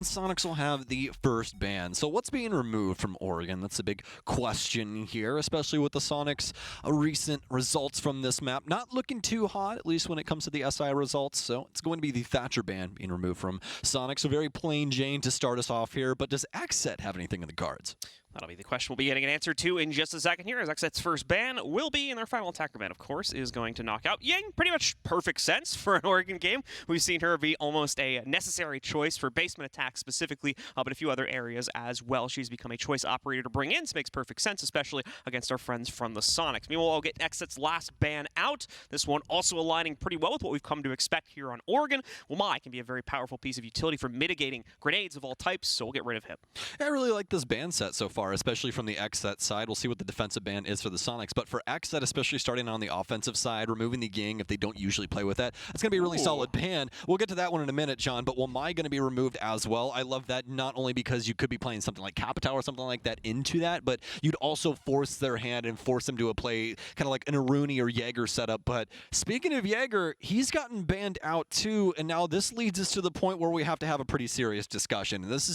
Soniqs will have the first ban. So what's being removed from Oregon? That's a big question here, especially with the Soniqs' recent results from this map. Not looking too hot, at least when it comes to the SI results. So it's going to be the Thatcher ban being removed from Soniqs. So very plain Jane to start us off here. But does XSET have anything in the cards? That'll be the question we'll be getting an answer to in just a second here, as XSET's first ban will be, and their final attacker ban, of course, is going to knock out Yang. Pretty much perfect sense for an Oregon game. We've seen her be almost a necessary choice for basement attacks specifically, but a few other areas as well. She's become a choice operator to bring in, so makes perfect sense, especially against our friends from the Soniqs. Meanwhile, I'll get XSET's last ban out. This one also aligning pretty well with what we've come to expect here on Oregon. Wamai can be a very powerful piece of utility for mitigating grenades of all types, so we'll get rid of him. I really like this ban set so far, especially from the XSET side. We'll see what the defensive ban is for the Soniqs, but for XSET, especially starting on the offensive side, removing the Ging if they don't usually play with that, it's going to be a really solid ban. We'll get to that one in a minute, John, but Wamai going to be removed as well. I love that, not only because you could be playing something like Capital or something like that into that, but you'd also force their hand and force them to a play kind of like an Aruni or Jaeger setup. But speaking of Jaeger, he's gotten banned out too, and now this leads us to the point where we have to have a pretty serious discussion. This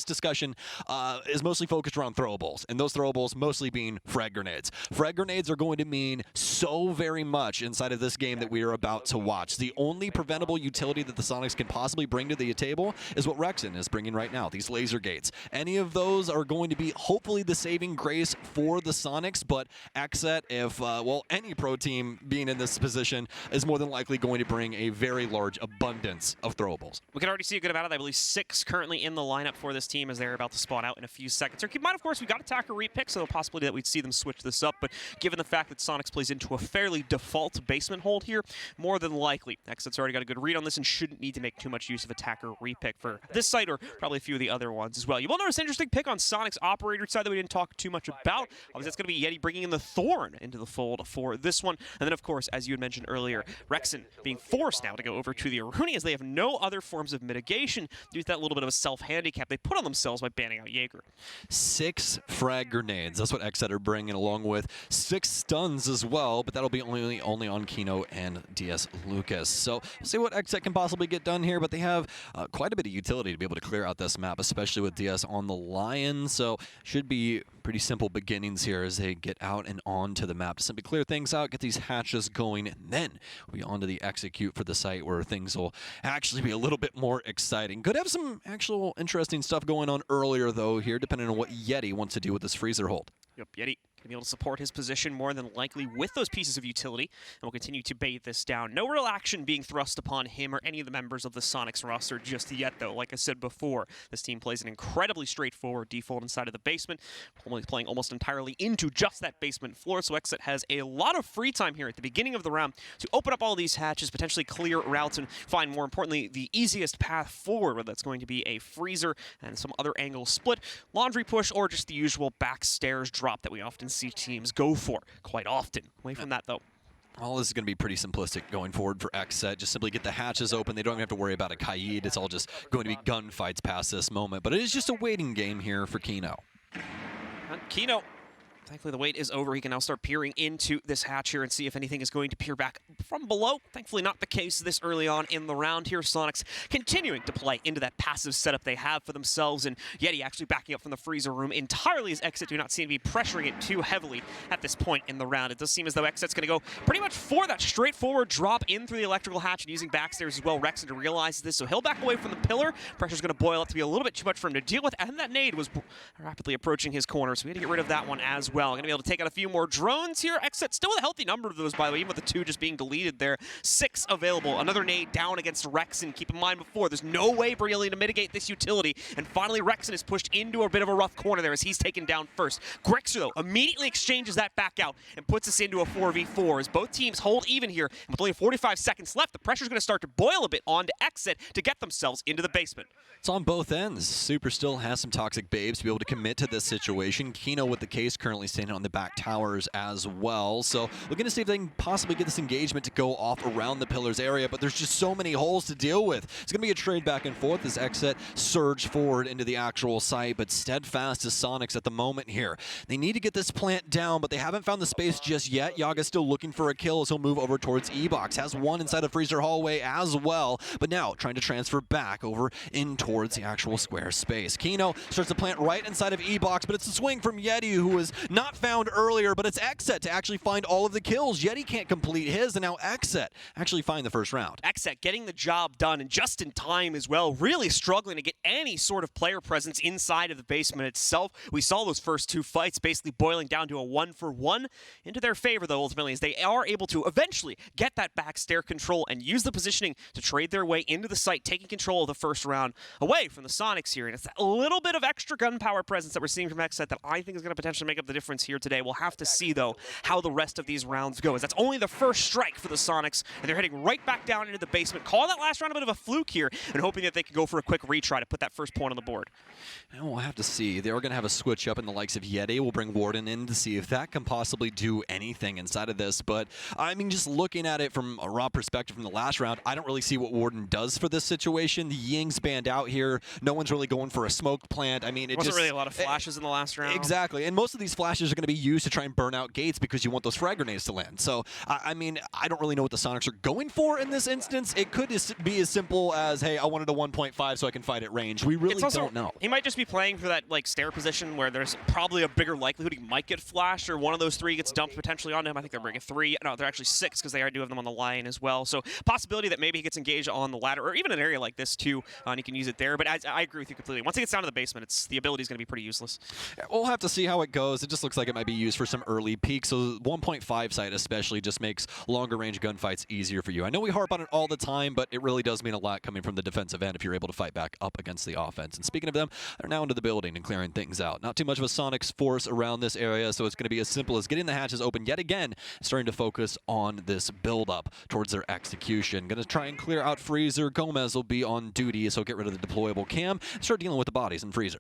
discussion is mostly focused around throwables, and those throwables mostly being frag grenades. Frag grenades are going to mean so very much inside of this game that we are about to watch. The only preventable utility that the Soniqs can possibly bring to the table is what Rexen is bringing right now, these laser gates. Any of those are going to be hopefully the saving grace for the Soniqs, but XSET, if, well, any pro team being in this position is more than likely going to bring a very large abundance of throwables. We can already see a good amount of, I believe, 6 currently in the lineup for this team as they're about to spawn out in a few seconds. Or keep in mind, of course, we got attacker repick, so the possibility that we'd see them switch this up, but given the fact that Soniqs plays into a fairly default basement hold here, more than likely, XSET's already got a good read on this and shouldn't need to make too much use of attacker repick for this site or probably a few of the other ones as well. You will notice an interesting pick on Soniqs operator side that we didn't talk too much about. Obviously, that's going to be Yeti bringing in the Thorn into the fold for this one. And then, of course, as you had mentioned earlier, Rexen being forced now to go over to the Aruni as they have no other forms of mitigation due to that little bit of a self-handicap they put on themselves by banning out Jaeger. 6 frag grenades. That's what XSET are bringing, along with 6 stuns as well, but that'll be only on Kino and DS Lucas. So we'll see what XSET can possibly get done here, but they have quite a bit of utility to be able to clear out this map, especially with DS on the Lion. So should be pretty simple beginnings here as they get out and onto the map to simply clear things out, get these hatches going, and then we'll be on to the execute for the site where things will actually be a little bit more exciting. Could have some actual interesting stuff going on earlier, though, here, depending on what Yeti wants to do with this freezer hold. Yep, Yeti can be able to support his position more than likely with those pieces of utility, and will continue to bait this down. No real action being thrust upon him or any of the members of the Soniqs roster just yet, though. Like I said before, this team plays an incredibly straightforward default inside of the basement, only playing almost entirely into just that basement floor, so XSET has a lot of free time here at the beginning of the round to open up all these hatches, potentially clear routes, and find, more importantly, the easiest path forward, whether that's going to be a freezer and some other angle split, laundry push, or just the usual back stairs drop that we often see teams go for quite often. Away from that, though. All this is going to be pretty simplistic going forward for XSET. Just simply get the hatches open. They don't even have to worry about a Kaid. It's all just going to be gunfights past this moment. But it is just a waiting game here for Kino. And Kino, thankfully the wait is over. He can now start peering into this hatch here and see if anything is going to peer back from below. Thankfully not the case this early on in the round here. Soniqs continuing to play into that passive setup they have for themselves, and Yeti actually backing up from the freezer room entirely as XSET do not seem to be pressuring it too heavily at this point in the round. It does seem as though XSET's going to go pretty much for that straightforward drop in through the electrical hatch and using backstairs as well. Rexen to realize this, so he'll back away from the pillar. Pressure's going to boil up to be a little bit too much for him to deal with, and that nade was rapidly approaching his corner, so we had to get rid of that one as well. Going to be able to take out a few more drones here. XSET still with a healthy number of those, by the way, even with the 2 just being deleted there. 6 available. Another nade down against Rexen. Keep in mind before, there's no way really to mitigate this utility. And finally, Rexen is pushed into a bit of a rough corner there as he's taken down first. Grexer, though, immediately exchanges that back out and puts us into a 4v4 as both teams hold even here. And with only 45 seconds left, the pressure's going to start to boil a bit onto XSET to get themselves into the basement. It's on both ends. Super still has some toxic babes to be able to commit to this situation. Kino with the case currently currently standing on the back towers as well. So looking to see if they can possibly get this engagement to go off around the pillars area, but there's just so many holes to deal with. It's going to be a trade back and forth as XSET surge forward into the actual site, but steadfast as Soniqs at the moment here. They need to get this plant down, but they haven't found the space just yet. Yaga's still looking for a kill as he'll move over towards E-Box. Has one inside of Freezer hallway as well, but now trying to transfer back over in towards the actual square space. Kino starts to plant right inside of E-Box, but it's a swing from Yeti, who was not found earlier, but it's XSET to actually find all of the kills. Yeti can't complete his, and now XSET actually find the first round. XSET getting the job done, and just in time as well, really struggling to get any sort of player presence inside of the basement itself. We saw those first two fights basically boiling down to a 1-for-1 into their favor, though, ultimately, as they are able to eventually get that back stair control and use the positioning to trade their way into the site, taking control of the first round away from the Soniqs here. And it's that little bit of extra gunpowder presence that we're seeing from XSET that I think is going to potentially make up the difference here today. We'll have to see, though, how the rest of these rounds go, as that's only the first strike for the Soniqs, and they're heading right back down into the basement. Call that last round a bit of a fluke here, and hoping that they can go for a quick retry to put that first point on the board. And we'll have to see. They are going to have a switch up in the likes of Yeti. We'll bring Warden in to see if that can possibly do anything inside of this. But, I mean, just looking at it from a raw perspective from the last round, I don't really see what Warden does for this situation. The Ying's banned out here. No one's really going for a smoke plant. I mean, it wasn't just really a lot of flashes in the last round. Exactly. And most of these flashes are going to be used to try and burn out gates because you want those frag grenades to land. So, I mean, I don't really know what the Soniqs are going for in this instance. It could be as simple as, hey, I wanted a 1.5 so I can fight at range. We really don't know. He might just be playing for that like stair position where there's probably a bigger likelihood he might get flashed, or one of those three gets dumped potentially onto him. I think they're bringing 3. No, they're actually 6 because they do have them on the line as well. So possibility that maybe he gets engaged on the ladder or even an area like this too, and he can use it there. But I agree with you completely. Once he gets down to the basement, the ability is going to be pretty useless. We'll have to see how it goes. It just looks like it might be used for some early peaks. So 1.5 site especially just makes longer range gunfights easier for you. I know we harp on it all the time, but it really does mean a lot coming from the defensive end if you're able to fight back up against the offense. And speaking of them, they're now into the building and clearing things out. Not too much of a Soniqs force around this area, so it's going to be as simple as getting the hatches open yet again, starting to focus on this build-up towards their execution. Going to try and clear out Freezer. Gomez will be on duty, so get rid of the deployable cam and start dealing with the bodies in Freezer.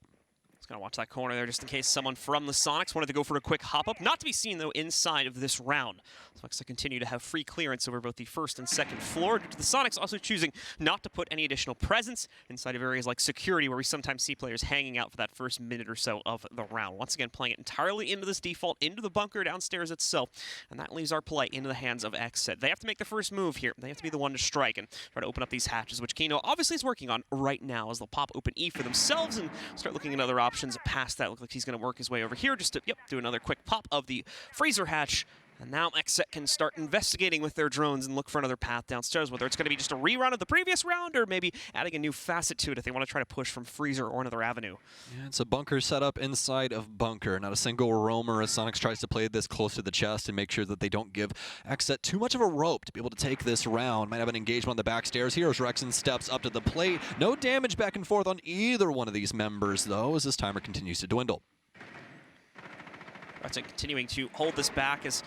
Gonna watch that corner there just in case someone from the Soniqs wanted to go for a quick hop-up. Not to be seen, though, inside of this round. Soniqs continue to have free clearance over both the first and second floor, due to the Soniqs also choosing not to put any additional presence inside of areas like security, where we sometimes see players hanging out for that first minute or so of the round. Once again, playing it entirely into this default, into the bunker downstairs itself, and that leaves our play into the hands of XSET. They have to make the first move here. They have to be the one to strike and try to open up these hatches, which Kino obviously is working on right now, as they'll pop open E for themselves and start looking at other options past that. Looks like he's going to work his way over here just to, do another quick pop of the freezer hatch. And now XSET can start investigating with their drones and look for another path downstairs, whether it's going to be just a rerun of the previous round or maybe adding a new facet to it if they want to try to push from freezer or another avenue. Yeah, it's a bunker set up inside of bunker. Not a single roamer as Soniqs tries to play this close to the chest and make sure that they don't give XSET too much of a rope to be able to take this round. Might have an engagement on the back stairs here as Rexon steps up to the plate. No damage back and forth on either one of these members, though, as this timer continues to dwindle. Rexon continuing to hold this back as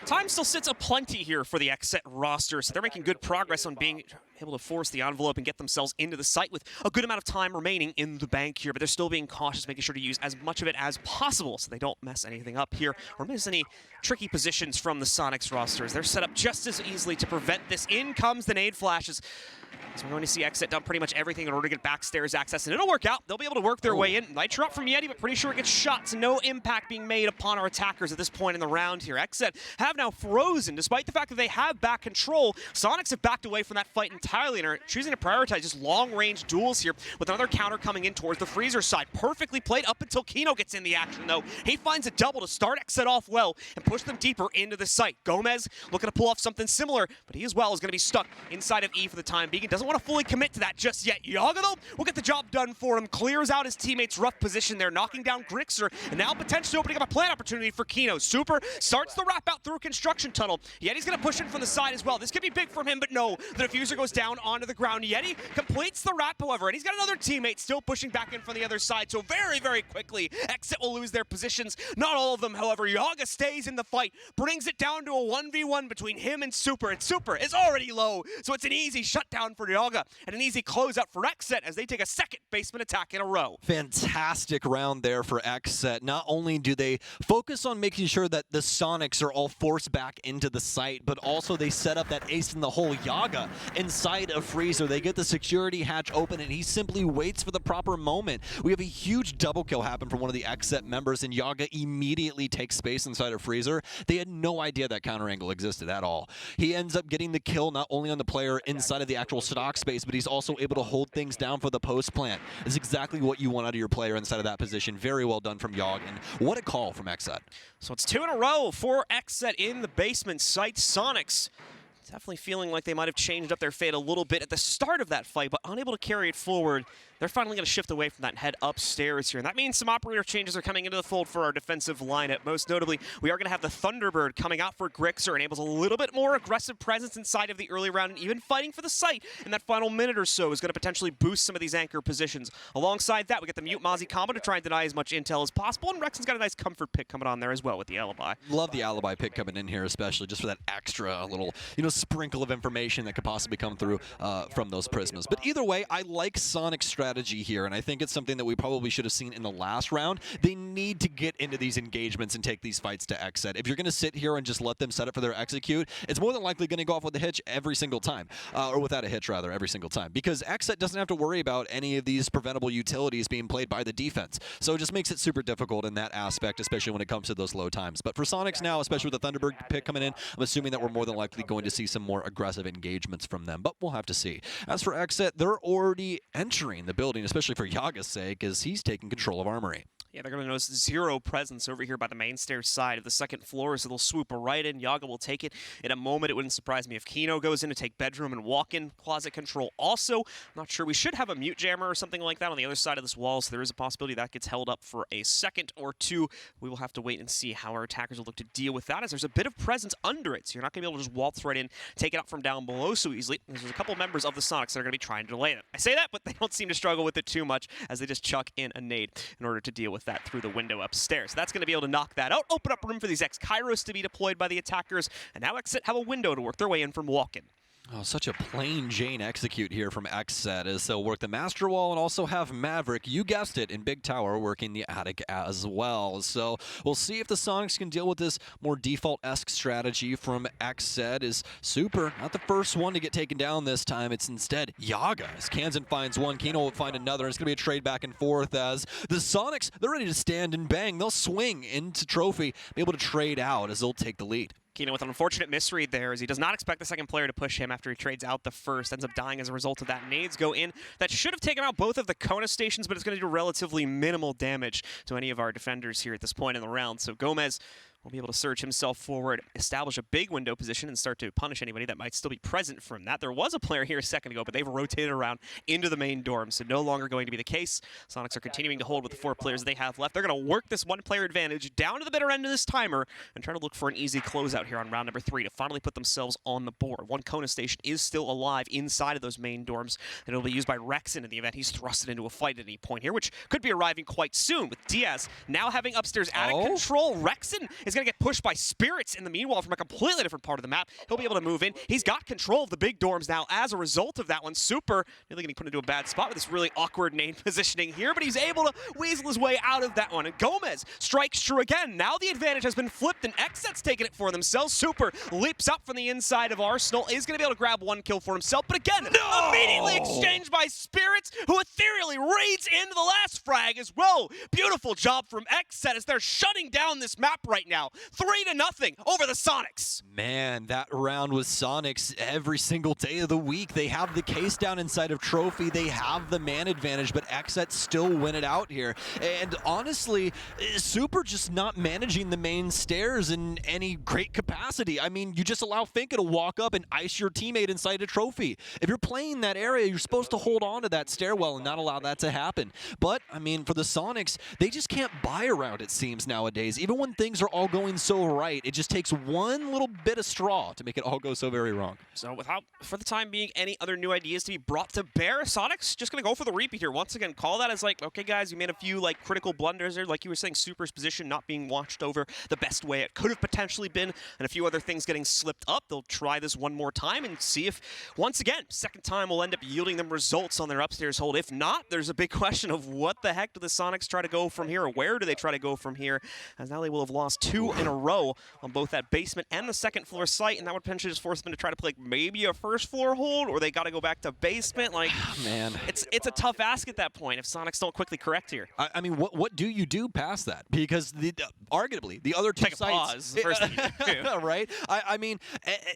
time still sits aplenty here for the XSET roster, so they're making good progress on being able to force the envelope and get themselves into the site with a good amount of time remaining in the bank here, but they're still being cautious, making sure to use as much of it as possible so they don't mess anything up here or miss any tricky positions from the Soniqs rosters. They're set up just as easily to prevent this. In comes the nade flashes. So we're going to see XSET dump pretty much everything in order to get backstairs access, and it'll work out. They'll be able to work their way in. Nitro up from Yeti, but pretty sure it gets shot, so no impact being made upon our attackers at this point in the round here. XSET have now frozen, despite the fact that they have back control. Soniqs have backed away from that fight entirely and are choosing to prioritize just long-range duels here, with another counter coming in towards the freezer side. Perfectly played up until Kino gets in the action, though. He finds a double to start XSET off well and push them deeper into the site. Gomez looking to pull off something similar, but he as well is going to be stuck inside of E for the time being. He doesn't want to fully commit to that just yet. Yaga, though, will get the job done for him. Clears out his teammates' rough position there, knocking down Grixer, and now potentially opening up a plant opportunity for Kino. Super starts the wrap out through a construction tunnel. Yeti's going to push in from the side as well. This could be big from him, but no. The diffuser goes down. down onto the ground. Yeti completes the wrap, however, and he's got another teammate still pushing back in from the other side, so very, very quickly, XSET will lose their positions. Not all of them, however. Yaga stays in the fight, brings it down to a 1v1 between him and Super, and Super is already low, so it's an easy shutdown for Yaga, and an easy closeout for XSET as they take a second basement attack in a row. Fantastic round there for XSET. Not only do they focus on making sure that the Soniqs are all forced back into the site, but also they set up that ace in the hole Yaga inside of Freezer. They get the security hatch open, and he simply waits for the proper moment. We have a huge double kill happen from one of the XSET members, and Yaga immediately takes space inside of Freezer. They had no idea that counter angle existed at all. He ends up getting the kill not only on the player inside of the actual stock space, but he's also able to hold things down for the post plant. It's exactly what you want out of your player inside of that position. Very well done from Yog, and what a call from XSET. So it's 2 in a row for XSET in the basement site. Soniqs definitely feeling like they might have changed up their fate a little bit at the start of that fight, but unable to carry it forward. They're finally going to shift away from that and head upstairs here. And that means some operator changes are coming into the fold for our defensive lineup. Most notably, we are going to have the Thunderbird coming out for Grixer, enables a little bit more aggressive presence inside of the early round, and even fighting for the site in that final minute or so is going to potentially boost some of these anchor positions. Alongside that, we get the Mute Mozzie combo to try and deny as much intel as possible, and Rexon's got a nice comfort pick coming on there as well with the Alibi. Love the Alibi pick coming in here, especially just for that extra little, sprinkle of information that could possibly come through from those Prismas. But either way, I like Sonic's strategy here, and I think it's something that we probably should have seen in the last round. They need to get into these engagements and take these fights to XSET. If you're going to sit here and just let them set up for their execute, it's more than likely going to go off with a hitch every single time, or without a hitch, rather, every single time, because XSET doesn't have to worry about any of these preventable utilities being played by the defense. So it just makes it super difficult in that aspect, especially when it comes to those low times. But for Soniqs now, especially with the Thunderbird pick coming in, I'm assuming that we're more than likely going to see some more aggressive engagements from them, but we'll have to see. As for XSET, they're already entering the building, especially for Yaga's sake, as he's taking control of Armory. Yeah, they're going to notice zero presence over here by the main stairs side of the second floor, so they'll swoop right in. Yaga will take it in a moment. It wouldn't surprise me if Kino goes in to take bedroom and walk-in closet control. Also, I'm not sure, we should have a mute jammer or something like that on the other side of this wall, so there is a possibility that gets held up for a second or two. We will have to wait and see how our attackers will look to deal with that, as there's a bit of presence under it, so you're not going to be able to just waltz right in, take it out from down below so easily. There's a couple members of the Soniqs that are going to be trying to delay it. I say that, but they don't seem to struggle with it too much, as they just chuck in a nade in order to deal with that through the window upstairs. That's going to be able to knock that out, open up room for these X-Kairos to be deployed by the attackers, and now XSET have a window to work their way in from walk-in. Oh, such a plain Jane execute here from XSET as they'll work the Master Wall and also have Maverick, you guessed it, in Big Tower working the attic as well. So we'll see if the Soniqs can deal with this more default-esque strategy from XSET. Is Super not the first one to get taken down this time. It's instead Yaga as Kansan finds one, Kino will find another. It's going to be a trade back and forth as the Soniqs, they're ready to stand and bang. They'll swing into Trophy, be able to trade out as they'll take the lead. Kino with an unfortunate misread there, as he does not expect the second player to push him after he trades out the first. Ends up dying as a result of that. Nades go in. That should have taken out both of the Kona stations, but it's going to do relatively minimal damage to any of our defenders here at this point in the round. So Gomez will be able to surge himself forward, establish a big window position, and start to punish anybody that might still be present from that. There was a player here a second ago, but they've rotated around into the main dorm, so no longer going to be the case. Soniqs are continuing to hold with the 4 players they have left. They're going to work this 1-player advantage down to the bitter end of this timer and try to look for an easy closeout here on round number 3 to finally put themselves on the board. One Kona station is still alive inside of those main dorms, and it'll be used by Rexon in the event he's thrusted into a fight at any point here, which could be arriving quite soon, with Diaz now having upstairs attic control. Rexon is going to get pushed by Spirits in the meanwhile from a completely different part of the map. He'll be able to move in. He's got control of the big dorms now as a result of that one. Super nearly getting put into a bad spot with this really awkward nade positioning here, but he's able to weasel his way out of that one. And Gomez strikes true again. Now the advantage has been flipped, and XSET's taking it for themselves. Super leaps up from the inside of Arsenal, is going to be able to grab 1 kill for himself, but again, immediately exchanged by Spirits, who ethereally raids into the last frag as well. Beautiful job from XSET as they're shutting down this map right now. 3-0 over the Soniqs. Man, that round with Soniqs every single day of the week. They have the case down inside of Trophy. They have the man advantage, but XSET still win it out here. And honestly, Super just not managing the main stairs in any great capacity. I mean, you just allow Finka to walk up and ice your teammate inside a Trophy. If you're playing that area, you're supposed to hold on to that stairwell and not allow that to happen. But, I mean, for the Soniqs, they just can't buy around, it seems, nowadays. Even when things are all all going so right. It just takes one little bit of straw to make it all go so very wrong. So without, for the time being, any other new ideas to be brought to bear, Soniqs just going to go for the repeat here. Once again, call that as like, okay, guys, you made a few like critical blunders there. Like you were saying, Super's position not being watched over the best way it could have potentially been, and a few other things getting slipped up. They'll try this one more time and see if, once again, second time will end up yielding them results on their upstairs hold. If not, there's a big question of what the heck do the Soniqs try to go from here, or where do they try to go from here, as now they will have lost 2 in a row on both that basement and the second floor site, and that would potentially just force them to try to play like maybe a first floor hold, or they got to go back to basement. Like, man, it's a tough ask at that point if Soniqs don't quickly correct here. I mean, what do you do past that? Because arguably the other two Take a sites, pause. The first thing you do. right? I mean,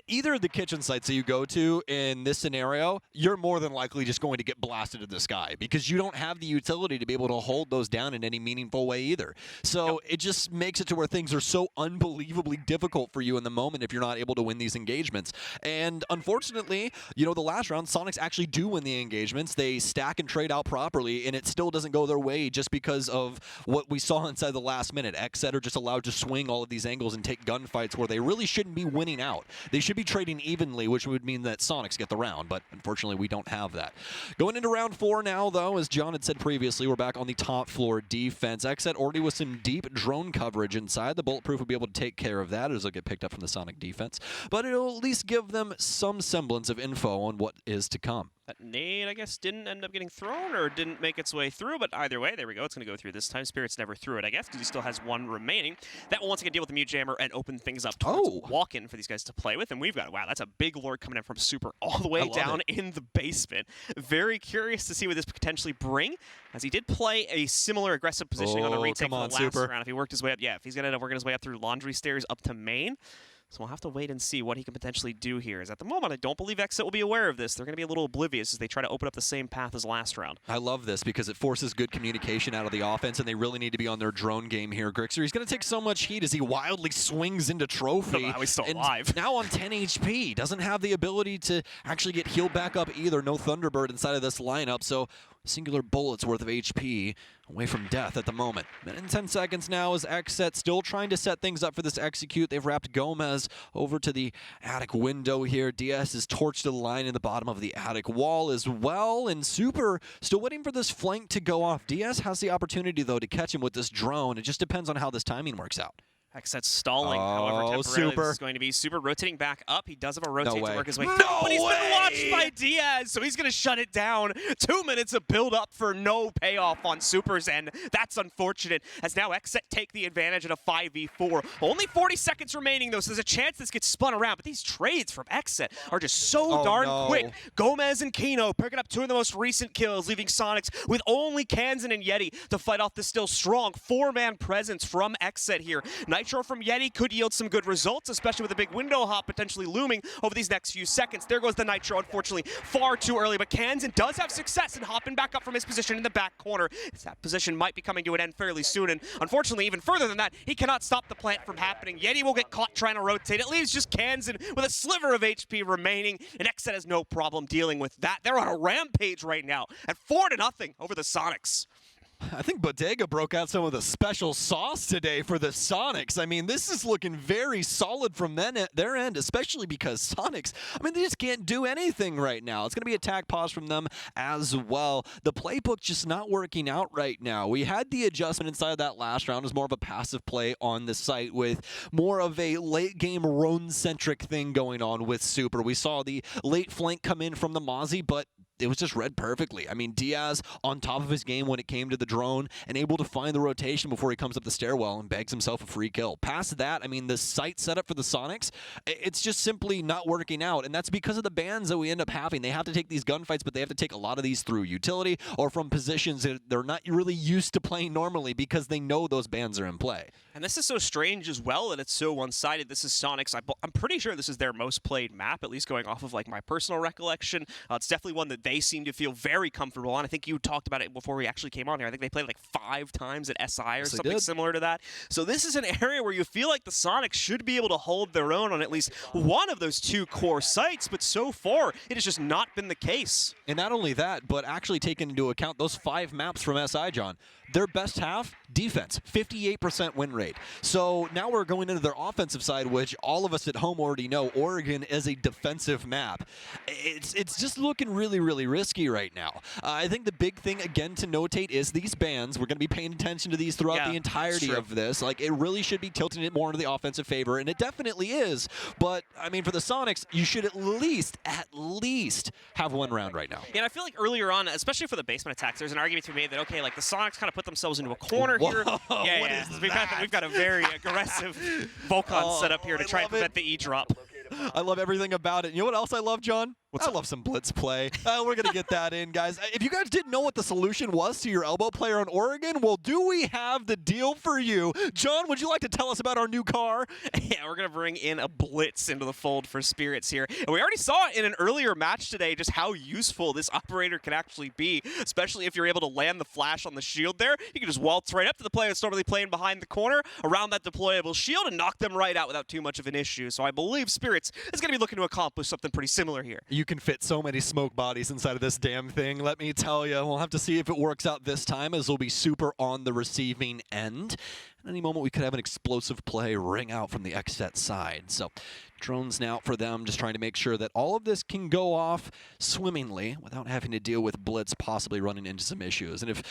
either of the kitchen sites that you go to in this scenario, you're more than likely just going to get blasted in the sky because you don't have the utility to be able to hold those down in any meaningful way either. So it just makes it to where things are so unbelievably difficult for you in the moment if you're not able to win these engagements. And unfortunately, you know, the last round, Soniqs actually do win the engagements. They stack and trade out properly, and it still doesn't go their way just because of what we saw inside the last minute. XSET are just allowed to swing all of these angles and take gunfights where they really shouldn't be winning out. They should be trading evenly, which would mean that Soniqs get the round, but unfortunately we don't have that. Going into round 4 now, though, as John had said previously, we're back on the top floor defense. XSET already with some deep drone coverage inside. The Bulletproof will be able to take care of that as they'll get picked up from the Sonic defense, but it'll at least give them some semblance of info on what is to come. That nade, I guess, didn't end up getting thrown or didn't make its way through, but either way, there we go. It's going to go through this time. Spirit's never threw it, I guess, because he still has 1 remaining. That will once again deal with the Mute Jammer and open things up towards walk-in for these guys to play with. And we've got, wow, that's a big lord coming in from Super all the way down in the basement. Very curious to see what this could potentially bring, as he did play a similar aggressive positioning on the retake for the last round. If he worked his way up, if he's going to end up working his way up through laundry stairs up to main. So we'll have to wait and see what he can potentially do here. As at the moment, I don't believe XSET will be aware of this. They're going to be a little oblivious as they try to open up the same path as last round. I love this because it forces good communication out of the offense, and they really need to be on their drone game here. Grixer, he's going to take so much heat as he wildly swings into Trophy. No, he's still alive. Now on 10 HP. Doesn't have the ability to actually get healed back up either. No Thunderbird inside of this lineup, so singular bullets worth of HP away from death at the moment. Minute and 10 seconds now as XSET still trying to set things up for this execute. They've wrapped Gomez over to the attic window here. DS is torched to the line in the bottom of the attic wall as well, and Super still waiting for this flank to go off. DS has the opportunity, though, to catch him with this drone. It just depends on how this timing works out. XSET stalling, however, temporarily. Super. This is going to be Super rotating back up. He does have a rotate to work his way No through, but he's way. been watched by Diaz, so he's going to shut it down. 2 minutes of build-up for no payoff on Super's end. That's unfortunate, as now XSET take the advantage at a 5v4. Only 40 seconds remaining, though, so there's a chance this gets spun around, but these trades from XSET are just so darn quick. Gomez and Kino picking up 2 of the most recent kills, leaving Soniqs with only Kansan and Yeti to fight off the still strong 4-man presence from XSET here. Nitro from Yeti could yield some good results, especially with a big window hop potentially looming over these next few seconds. There goes the Nitro, unfortunately, far too early, but Kansan does have success in hopping back up from his position in the back corner. That position might be coming to an end fairly soon, and unfortunately, even further than that, he cannot stop the plant from happening. Yeti will get caught trying to rotate. It leaves just Kansan with a sliver of HP remaining, and XSET has no problem dealing with that. They're on a rampage right now at 4-0 over the Soniqs. I think Bodega broke out some of the special sauce today for the Soniqs. I mean, this is looking very solid from their end, especially because Soniqs, I mean, they just can't do anything right now. It's going to be attack pause from them as well. The playbook just not working out right now. We had the adjustment inside of that last round as more of a passive play on the site with more of a late-game Roan-centric thing going on with Super. We saw the late flank come in from the Mozzie, but it was just read perfectly. I mean, Diaz on top of his game when it came to the drone and able to find the rotation before he comes up the stairwell and bags himself a free kill. Past that, I mean, the site setup for the Soniqs, it's just simply not working out, and that's because of the bans that we end up having. They have to take these gunfights, but they have to take a lot of these through utility or from positions that they're not really used to playing normally because they know those bans are in play. And this is so strange as well that it's so one-sided. This is Soniqs. I'm pretty sure this is their most played map, at least going off of like my personal recollection. It's definitely one that they they seem to feel very comfortable on. I think you talked about it before we actually came on here. I think they played like 5 times at SI or something similar to that. So this is an area where you feel like the Sonics should be able to hold their own on at least one of those 2 core sites, but so far it has just not been the case. And not only that, but actually taking into account those 5 maps from SI, John, their best half, defense, 58% win rate. So now we're going into their offensive side, which all of us at home already know Oregon is a defensive map. It's just looking really, really risky right now. I think the big thing, again, to notate is these bans. We're going to be paying attention to these throughout the entirety of this. Like, it really should be tilting it more into the offensive favor, and it definitely is. But, I mean, for the Sonics, you should at least have 1 round right now. Yeah, and I feel like earlier on, especially for the basement attacks, there's an argument to be made that, okay, like the Sonics kind of put themselves into a corner here. Yeah. We've got a very aggressive Volcon set up here to try and prevent the E-drop. I love everything about it. You know what else I love, John? I love some blitz play. We're going to get that in, guys. If you guys didn't know what the solution was to your elbow player on Oregon, well, do we have the deal for you? John, would you like to tell us about our new car? Yeah, we're going to bring in a blitz into the fold for Spirits here. And we already saw it in an earlier match today, just how useful this operator can actually be, especially if you're able to land the flash on the shield there. You can just waltz right up to the player that's normally playing behind the corner, around that deployable shield, and knock them right out without too much of an issue. So I believe Spirits is going to be looking to accomplish something pretty similar here. You can fit so many smoke bodies inside of this damn thing. Let me tell you, we'll have to see if it works out this time, as we'll be super on the receiving end. At any moment, we could have an explosive play ring out from the XSET side. So drones now for them, just trying to make sure that all of this can go off swimmingly without having to deal with blitz possibly running into some issues. And if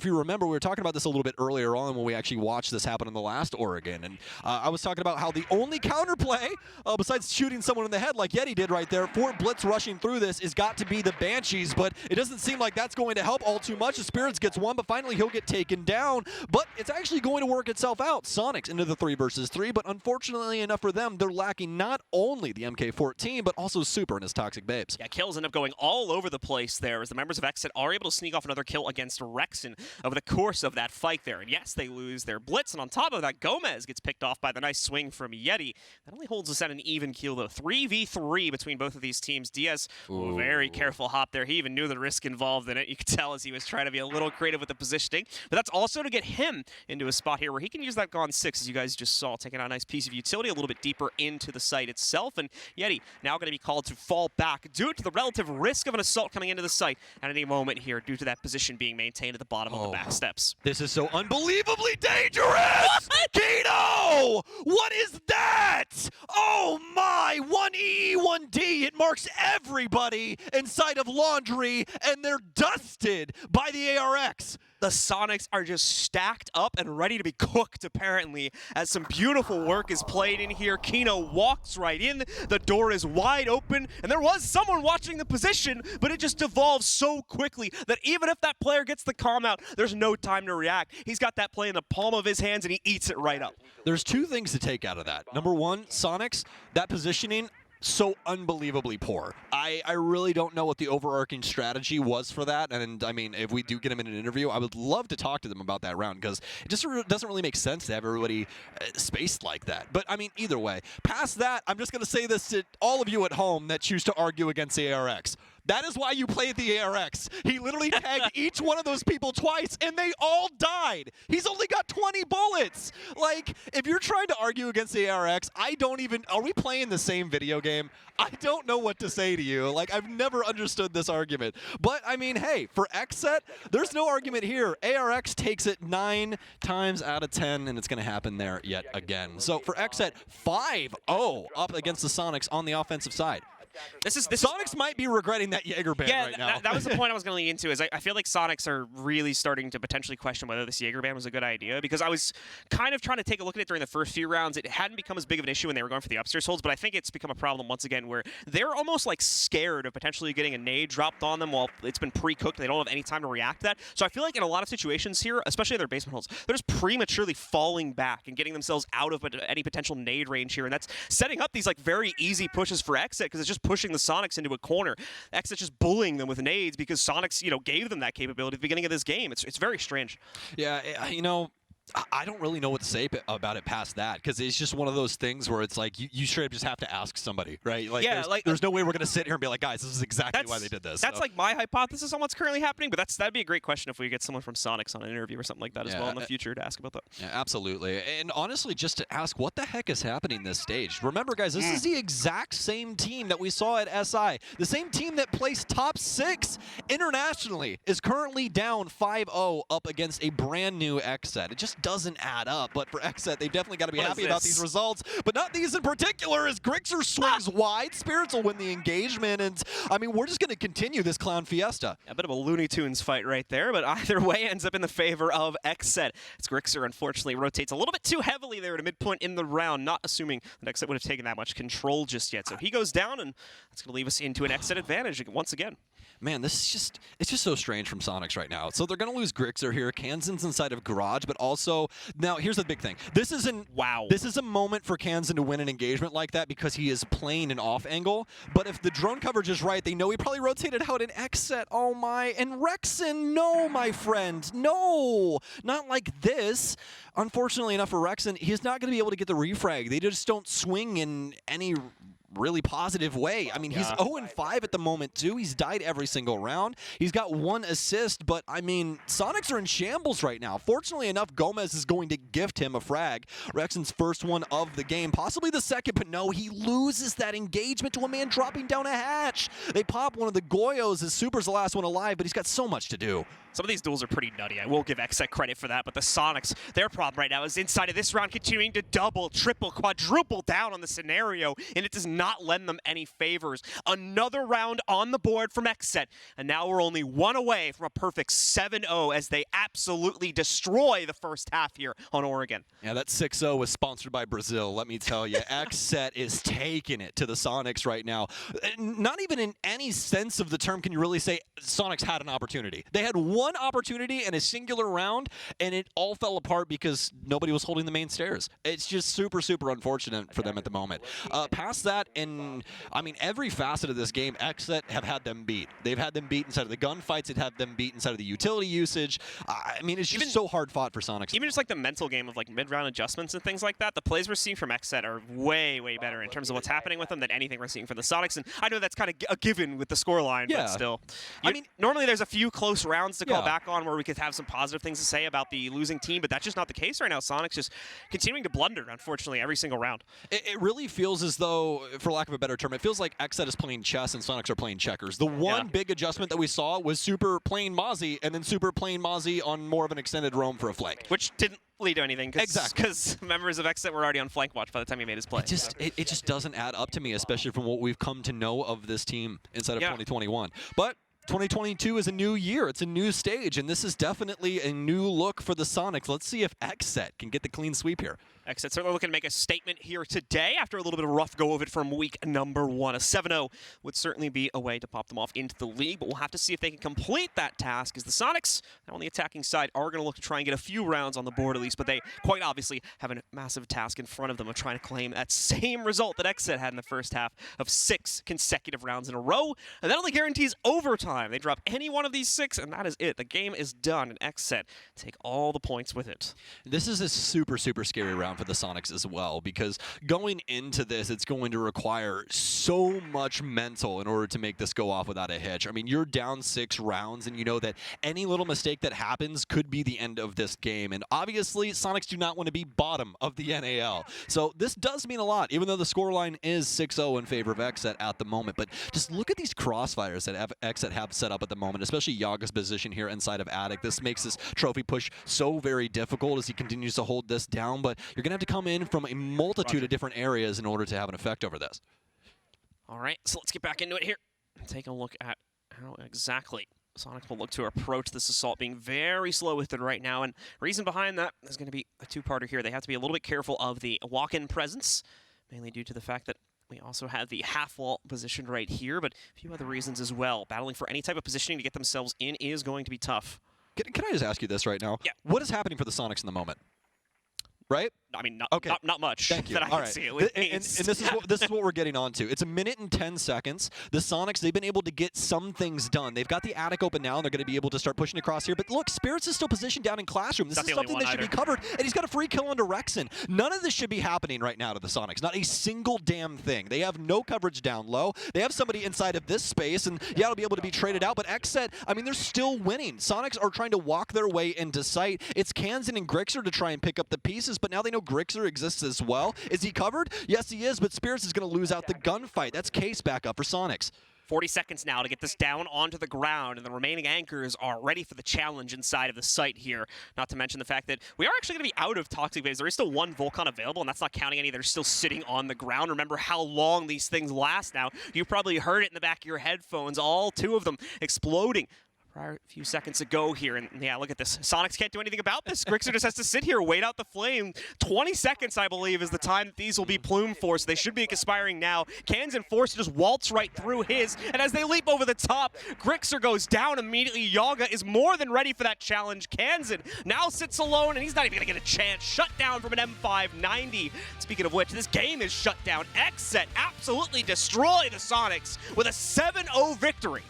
you remember, we were talking about this a little bit earlier on when we actually watched this happen in the last Oregon. And I was talking about how the only counterplay, besides shooting someone in the head like Yeti did right there, for blitz rushing through this is got to be the Banshees. But it doesn't seem like that's going to help all too much. The Spirits gets 1, but finally he'll get taken down. But it's actually going to work itself out. Sonics into the 3 versus 3, but unfortunately enough for them, they're lacking not only the MK14, but also Super and his Toxic Babes. Yeah, kills end up going all over the place there as the members of XSET are able to sneak off another kill against Rexon over the course of that fight there. And yes, they lose their blitz, and on top of that, Gomez gets picked off by the nice swing from Yeti. That only holds us at an even kill, though. 3v3 between both of these teams. Diaz, very careful hop there. He even knew the risk involved in it. You could tell as he was trying to be a little creative with the positioning. But that's also to get him into a spot here where he can use that Gon 6, as you guys just saw, taking out a nice piece of utility a little bit deeper into the site itself. And Yeti now going to be called to fall back due to the relative risk of an assault coming into the site at any moment here, due to that position being maintained at the bottom of the back steps. This is so unbelievably dangerous! Kino! What is that? Oh my! 1E, 1D. It marks everybody inside of Laundry, and they're dusted by the ARX. The Sonics are just stacked up and ready to be cooked, apparently, as some beautiful work is played in here. Kino walks right in, the door is wide open, and there was someone watching the position, but it just devolves so quickly that even if that player gets the calm out, there's no time to react. He's got that play in the palm of his hands, and he eats it right up. There's 2 things to take out of that. Number 1, Sonics, that positioning, so unbelievably poor. I really don't know what the overarching strategy was for that, and I mean, if we do get him in an interview, I would love to talk to them about that round, because it just doesn't really make sense to have everybody spaced like that. But I mean, either way, past that, I'm just going to say this to all of you at home that choose to argue against the ARX. That is why you play the ARX. He literally tagged each one of those people twice, and they all died. He's only got 20 bullets. Like, if you're trying to argue against the ARX, are we playing the same video game? I don't know what to say to you. Like, I've never understood this argument. But, I mean, hey, for XSET, there's no argument here. ARX takes it 9 times out of 10, and it's going to happen there yet again. So, for XSET, 5-0 up against the Sonics on the offensive side. Sonics might be regretting that Jaeger ban right now. That was the point I was going to lead into. Is I feel like Sonics are really starting to potentially question whether this Jaeger ban was a good idea, because I was kind of trying to take a look at it during the first few rounds. It hadn't become as big of an issue when they were going for the upstairs holds, but I think it's become a problem once again where they're almost like scared of potentially getting a nade dropped on them while it's been pre-cooked. They don't have any time to react to that. So I feel like in a lot of situations here, especially in their basement holds, they're just prematurely falling back and getting themselves out of any potential nade range here, and that's setting up these like very easy pushes for XSET, because it's just pushing the Sonics into a corner. XSET just bullying them with nades because Sonics, gave them that capability at the beginning of this game. It's very strange. Yeah, I don't really know what to say about it past that, because it's just one of those things where it's like you straight up just have to ask somebody, right? Like, Yeah, there's no way we're going to sit here and be like, guys, this is exactly why they did this. That's so. like my hypothesis on what's currently happening, but that'd be a great question if we get someone from Soniqs on an interview or something like that as well in the future to ask about that. Yeah, absolutely. And honestly, just to ask what the heck is happening this stage. Remember, guys, this is the exact same team that we saw at SI. The same team that placed top 6 internationally is currently down 5-0 up against a brand new XSET. It just doesn't add up. But for XSET, they've definitely got to be happy about these results, but not these in particular, as Grixer swings wide. Spirits will win the engagement, and I mean, we're just going to continue this clown fiesta. A bit of a Looney Tunes fight right there, but either way ends up in the favor of XSET. As Grixer unfortunately rotates a little bit too heavily there at a midpoint in the round, not assuming that XSET would have taken that much control just yet. So he goes down, and that's going to leave us into an XSET advantage once again. Man, it's just so strange from Soniqs right now. So they're going to lose Grixer here. Kansan's inside of Garage, but also, now here's the big thing. This is a moment for Kansan to win an engagement like that because he is playing an off angle. But if the drone coverage is right, they know he probably rotated out an XSET. Oh my, and Rexon, no, my friend, no, not like this. Unfortunately enough for Rexon, he's not going to be able to get the refrag. They just don't swing in any really positive way. I mean, he's 0-5 at the moment, too. He's died every single round. He's got 1 assist, but, I mean, Soniqs are in shambles right now. Fortunately enough, Gomez is going to gift him a frag. Rexon's first one of the game, possibly the second, but no, he loses that engagement to a man dropping down a hatch. They pop one of the Goyos as Super's the last one alive, but he's got so much to do. Some of these duels are pretty nutty. I will give XSET credit for that, but the Soniqs, their problem right now is inside of this round continuing to double, triple, quadruple down on the scenario, and it does not lend them any favors. Another round on the board from XSET, and now we're only 1 away from a perfect 7-0 as they absolutely destroy the first half here on Oregon. Yeah, that 6-0 was sponsored by Brazil, let me tell you. XSET is taking it to the Soniqs right now. Not even in any sense of the term can you really say Soniqs had an opportunity. They had one opportunity in a singular round, and it all fell apart because nobody was holding the main stairs. It's just super, super unfortunate for them at the moment. Past that, in, I mean, every facet of this game, XSET have had them beat. They've had them beat inside of the gunfights. They've had them beat inside of the utility usage. I mean, it's just so hard fought for Soniqs. Even just like the mental game of like mid-round adjustments and things like that, the plays we're seeing from XSET are way, way better in terms of what's happening with them than anything we're seeing from the Soniqs. And I know that's kind of a given with the scoreline, but still. I mean, normally there's a few close rounds to call back on where we could have some positive things to say about the losing team, but that's just not the case right now. Soniqs just continuing to blunder, unfortunately, every single round. It really feels as though, for lack of a better term, it feels like XSET is playing chess and Soniqs are playing checkers. The one big adjustment that we saw was Super playing Mozzie and then Super playing Mozzie on more of an extended roam for a flank. Which didn't lead to anything because members of XSET were already on flank watch by the time he made his play. It just doesn't add up to me, especially from what we've come to know of this team inside of 2021. But 2022 is a new year. It's a new stage, and this is definitely a new look for the Soniqs. Let's see if XSET can get the clean sweep here. XSET certainly looking to make a statement here today after a little bit of rough go of it from week number 1. A 7-0 would certainly be a way to pop them off into the league, but we'll have to see if they can complete that task, as the Soniqs, now on the attacking side, are going to look to try and get a few rounds on the board at least, but they quite obviously have a massive task in front of them of trying to claim that same result that XSET had in the first half of 6 consecutive rounds in a row, and that only guarantees overtime. They drop any one of these 6, and that is it. The game is done, and XSET take all the points with it. This is a super, super scary round for the Soniqs as well, because going into this, it's going to require so much mental in order to make this go off without a hitch. I mean, you're down 6 rounds, and you know that any little mistake that happens could be the end of this game. And obviously, Soniqs do not want to be bottom of the NAL. So this does mean a lot, even though the scoreline is 6-0 in favor of XSET at the moment. But just look at these crossfires that XSET have set up at the moment, especially Yaga's position here inside of Attic. This makes this trophy push so very difficult as he continues to hold this down, but you're going to have to come in from a multitude of different areas in order to have an effect over this. All right, so let's get back into it here and take a look at how exactly Soniqs will look to approach this assault, being very slow with it right now. And reason behind that is going to be a two-parter here. They have to be a little bit careful of the walk-in presence, mainly due to the fact that we also have the half-wall positioned right here, but a few other reasons as well. Battling for any type of positioning to get themselves in is going to be tough. Can I just ask you this right now? Yeah. What is happening for the Soniqs in the moment? Right? I mean, Okay. not much. Thank you. That I All can right. see at And least. this is what we're getting onto. It's 1 minute and 10 seconds. The Soniqs, they've been able to get some things done. They've got the attic open now, and they're going to be able to start pushing across here. But look, Spirits is still positioned down in Classroom. This is something that should be covered, and he's got a free kill onto Rexen. None of this should be happening right now to the Soniqs. Not a single damn thing. They have no coverage down low. They have somebody inside of this space, and yeah, it'll be able to be traded out. But XSET, I mean, they're still winning. Soniqs are trying to walk their way into sight. It's Kansan and Grixer to try and pick up the pieces, but now they know Grixer exists as well. Is he covered? Yes, he is, but Spirits is going to lose out the gunfight. That's Case back up for Soniqs. 40 seconds now to get this down onto the ground, and the remaining anchors are ready for the challenge inside of the site here. Not to mention the fact that we are actually going to be out of Toxic Phase. There is still one Volcon available, and that's not counting any that are still sitting on the ground. Remember how long these things last now. You probably heard it in the back of your headphones, all 2 of them exploding a few seconds ago here, and yeah, look at this. Soniqs can't do anything about this. Grixer just has to sit here, wait out the flame. 20 seconds, I believe, is the time that these will be plumed for, so they should be expiring now. Kansan forced to just waltz right through his, and as they leap over the top, Grixer goes down immediately. Yaga is more than ready for that challenge. Kansan now sits alone, and he's not even going to get a chance. Shut down from an M590. Speaking of which, this game is shut down. XSET absolutely destroy the Soniqs with a 7-0 victory.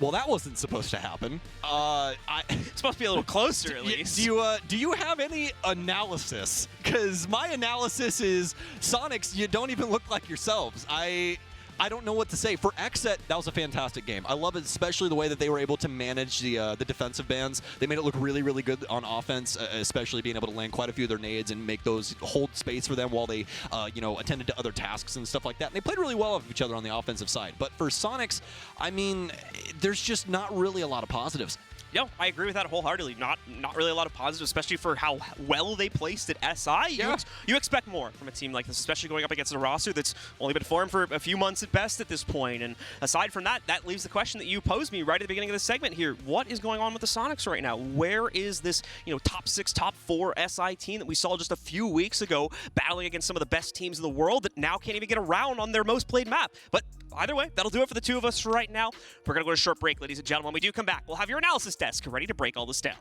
Well, that wasn't supposed to happen. It's supposed to be a little closer, at least. Do you have any analysis? Because my analysis is Soniqs, you don't even look like yourselves. I don't know what to say. For XSET, that was a fantastic game. I love it, especially the way that they were able to manage the defensive bans. They made it look really, really good on offense, especially being able to land quite a few of their nades and make those hold space for them while they, attended to other tasks and stuff like that. And they played really well off each other on the offensive side. But for Soniqs, I mean, there's just not really a lot of positives. Yeah, I agree with that wholeheartedly. Not really a lot of positives, especially for how well they placed at SI. Yeah. You expect more from a team like this, especially going up against a roster that's only been formed for a few months at best at this point. And aside from that, that leaves the question that you posed me right at the beginning of the segment here. What is going on with the Soniqs right now? Where is this, top 6, top 4 SI team that we saw just a few weeks ago battling against some of the best teams in the world that now can't even get around on their most played map? But either way, that'll do it for the 2 of us right now. We're going to go to a short break, ladies and gentlemen. When we do come back, we'll have your analysis desk ready to break all this down.